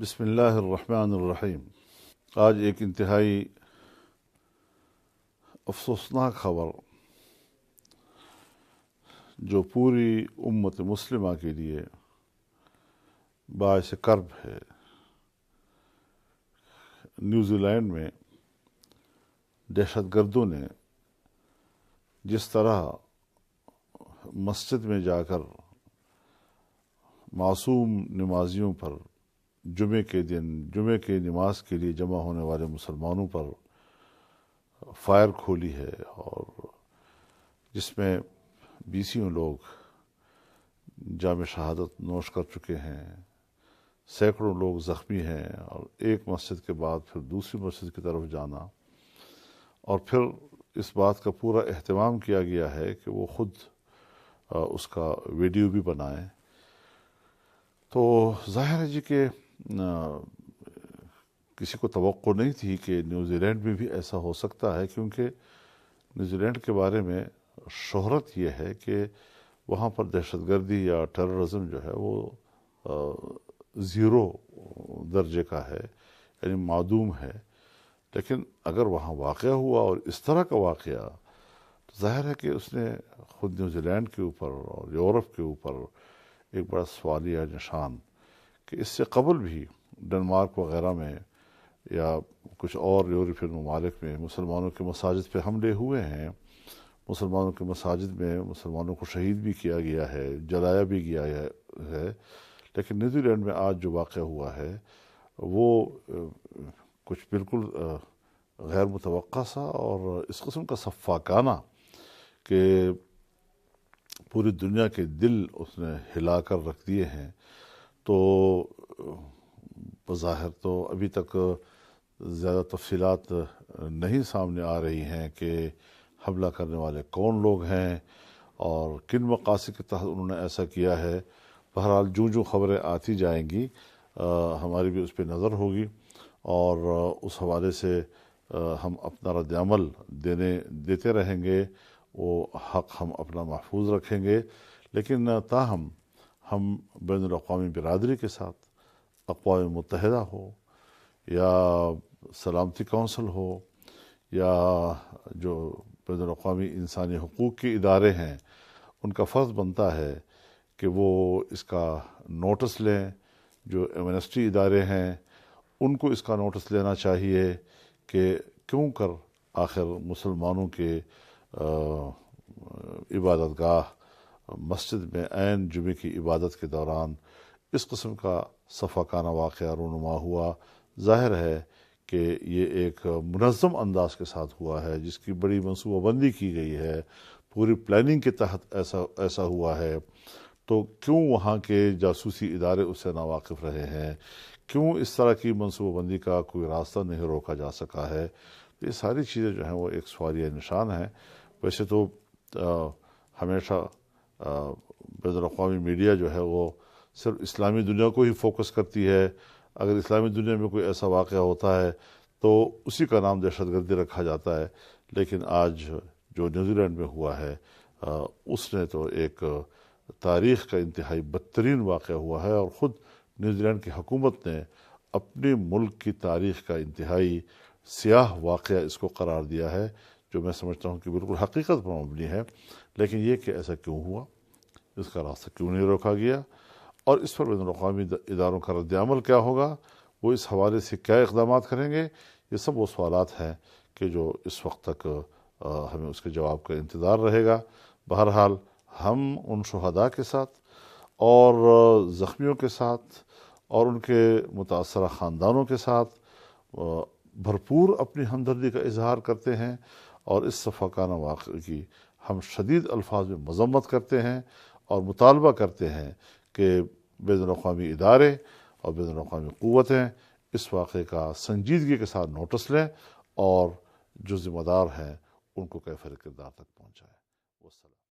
بسم اللہ الرحمن الرحیم۔ آج ایک انتہائی افسوسناک خبر جو پوری امت مسلمہ کے لیے باعث کرب ہے۔ نیوزی لینڈ میں دہشت گردوں نے جس طرح مسجد میں جا کر معصوم نمازیوں پر جمعے کے دن جمعے کی نماز کے لیے جمع ہونے والے مسلمانوں پر فائر کھولی ہے، اور جس میں 20 لوگ جام شہادت نوش کر چکے ہیں، سینکڑوں لوگ زخمی ہیں، اور ایک مسجد کے بعد پھر دوسری مسجد کی طرف جانا، اور پھر اس بات کا پورا اہتمام کیا گیا ہے کہ وہ خود اس کا ویڈیو بھی بنائیں۔ تو ظاہر ہے جی کہ کسی کو توقع نہیں تھی کہ نیوزی لینڈ میں بھی ایسا ہو سکتا ہے، کیونکہ نیوزی لینڈ کے بارے میں شہرت یہ ہے کہ وہاں پر دہشت گردی یا ٹیررزم جو ہے وہ 0 درجے کا ہے، یعنی معدوم ہے۔ لیکن اگر وہاں واقعہ ہوا اور اس طرح کا واقعہ، تو ظاہر ہے کہ اس نے خود نیوزی لینڈ کے اوپر اور یورپ کے اوپر ایک بڑا سوالیہ نشان، کہ اس سے قبل بھی ڈنمارک وغیرہ میں یا کچھ اور یورپین ممالک میں مسلمانوں کے مساجد پہ حملے ہوئے ہیں، مسلمانوں کے مساجد میں مسلمانوں کو شہید بھی کیا گیا ہے، جلایا بھی گیا ہے۔ لیکن نیوزی لینڈ میں آج جو واقعہ ہوا ہے وہ کچھ بالکل غیر متوقع سا، اور اس قسم کا سفاکانہ کہ پوری دنیا کے دل اس نے ہلا کر رکھ دیے ہیں۔ تو بظاہر تو ابھی تک زیادہ تفصیلات نہیں سامنے آ رہی ہیں کہ حملہ کرنے والے کون لوگ ہیں اور کن مقاصد کے تحت انہوں نے ایسا کیا ہے۔ بہرحال جو خبریں آتی جائیں گی ہماری بھی اس پہ نظر ہوگی، اور اس حوالے سے ہم اپنا رد عمل دیتے رہیں گے، وہ حق ہم اپنا محفوظ رکھیں گے۔ لیکن تاہم ہم بین الاقوامی برادری کے ساتھ، اقوام متحدہ ہو یا سلامتی کونسل ہو یا جو بین الاقوامی انسانی حقوق کے ادارے ہیں، ان کا فرض بنتا ہے کہ وہ اس کا نوٹس لیں۔ جو ایمنسٹی ادارے ہیں ان کو اس کا نوٹس لینا چاہیے کہ کیوں کر آخر مسلمانوں کے عبادت گاہ مسجد میں عین جمعے کی عبادت کے دوران اس قسم کا سفاکانہ واقعہ رونما ہوا۔ ظاہر ہے کہ یہ ایک منظم انداز کے ساتھ ہوا ہے، جس کی بڑی منصوبہ بندی کی گئی ہے، پوری پلاننگ کے تحت ایسا ہوا ہے۔ تو کیوں وہاں کے جاسوسی ادارے اس سے ناواقف رہے ہیں؟ کیوں اس طرح کی منصوبہ بندی کا کوئی راستہ نہیں روکا جا سکا ہے؟ یہ ساری چیزیں جو ہیں وہ ایک سوالیہ نشان ہیں۔ ویسے تو ہمیشہ بین الاقوامی میڈیا جو ہے وہ صرف اسلامی دنیا کو ہی فوکس کرتی ہے۔ اگر اسلامی دنیا میں کوئی ایسا واقعہ ہوتا ہے تو اسی کا نام دہشت گردی رکھا جاتا ہے۔ لیکن آج جو نیوزی لینڈ میں ہوا ہے اس نے تو ایک تاریخ کا انتہائی بدترین واقعہ ہوا ہے، اور خود نیوزی لینڈ کی حکومت نے اپنے ملک کی تاریخ کا انتہائی سیاہ واقعہ اس کو قرار دیا ہے، جو میں سمجھتا ہوں کہ بالکل حقیقت پر مبنی ہے۔ لیکن یہ کہ ایسا کیوں ہوا، اس کا راستہ کیوں نہیں روکا گیا، اور اس پر بین الاقوامی اداروں کا رد عمل کیا ہوگا، وہ اس حوالے سے کیا اقدامات کریں گے، یہ سب وہ سوالات ہیں کہ جو اس وقت تک ہمیں اس کے جواب کا انتظار رہے گا۔ بہرحال ہم ان شہداء کے ساتھ اور زخمیوں کے ساتھ اور ان کے متاثرہ خاندانوں کے ساتھ بھرپور اپنی ہمدردی کا اظہار کرتے ہیں، اور اس سفاکانہ واقعے کی ہم شدید الفاظ میں مذمت کرتے ہیں، اور مطالبہ کرتے ہیں کہ بین الاقوامی ادارے اور بین الاقوامی قوتیں اس واقعے کا سنجیدگی کے ساتھ نوٹس لیں، اور جو ذمہ دار ہیں ان کو کیفر کردار تک پہنچائیں۔